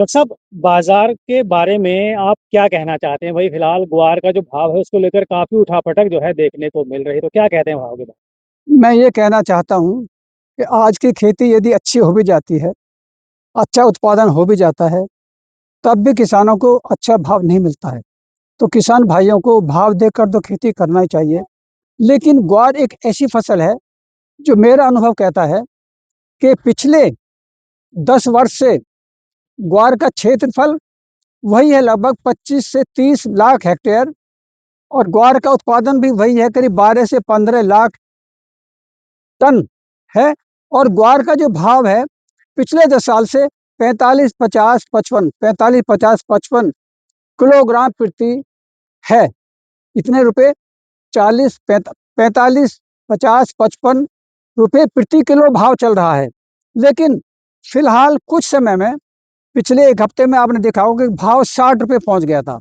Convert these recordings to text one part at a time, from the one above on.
Doctor साहब, बाजार के बारे में आप क्या कहना चाहते हैं? भाई फिलहाल ग्वार का जो भाव है उसको लेकर काफी उठापटक जो है देखने को मिल रही है, तो क्या कहते हैं भाव के बारे मैं ये कहना चाहता हूँ कि आज की खेती यदि अच्छी हो भी जाती है, अच्छा उत्पादन हो भी जाता है, तब भी किसानों को अच्छा भाव नहीं मिलता है। तो किसान भाइयों को भाव देकर तो खेती करना ही चाहिए। लेकिन ग्वार एक ऐसी फसल है, जो मेरा अनुभव कहता है कि पिछले 10 वर्ष से ग्वार का क्षेत्रफल वही है, लगभग 25 से 30 लाख हेक्टेयर, और ग्वार का उत्पादन भी वही है, करीब 12 से 15 लाख टन है। और ग्वार का जो भाव है, पिछले 10 साल से 45-50-55 किलोग्राम प्रति है। इतने रुपए 45-50-55 प्रति किलो भाव चल रहा है। लेकिन फिलहाल कुछ समय में, पिछले एक हफ्ते में आपने देखा होगा कि भाव 60 रुपये पहुंच गया था।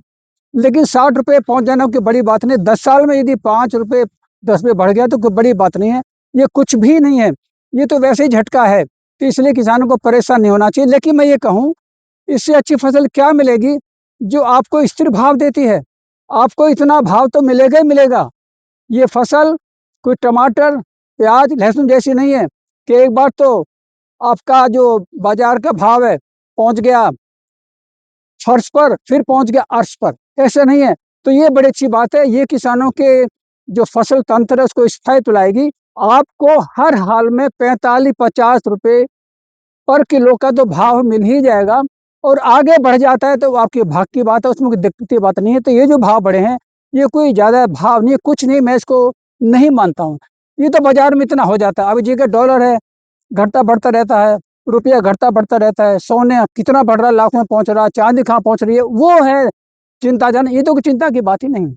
लेकिन 60 रुपये पहुंच जाना कोई बड़ी बात नहीं। 10 साल में यदि 5 रुपये 10 रुपये बढ़ गया तो कोई बड़ी बात नहीं है। ये कुछ भी नहीं है, ये तो वैसे ही झटका है। तो इसलिए किसानों को परेशान नहीं होना चाहिए। लेकिन मैं ये कहूँ, इससे अच्छी फसल क्या मिलेगी जो आपको स्थिर भाव देती है। आपको इतना भाव तो मिलेगा ही मिलेगा। ये फसल कोई टमाटर, प्याज, लहसुन जैसी नहीं है कि एक बार तो आपका जो बाजार का भाव है पहुंच गया फर्श पर, फिर पहुंच गया अर्श पर। ऐसा नहीं है। तो ये बड़ी अच्छी बात है। ये किसानों के जो फसल तंत्र है उसको स्थायित्व लाएगी। आपको हर हाल में 45-50 रुपये पर किलो का तो भाव मिल ही जाएगा। और आगे बढ़ जाता है तो आपके भाग की बात है, उसमें कोई दिक्कत की बात नहीं है। तो ये जो भाव बढ़े हैं, ये कोई ज़्यादा भाव नहीं है, कुछ नहीं, मैं इसको नहीं मानता हूँ। ये तो बाजार में इतना हो जाता है। अभी जी का डॉलर है, घटता बढ़ता रहता है, रुपया घटता बढ़ता रहता है, सोने कितना बढ़ रहा है, लाखों में पहुंच रहा है, चांदी कहाँ पहुंच रही है, वो है चिंताजनक। ये तो कोई चिंता की बात ही नहीं।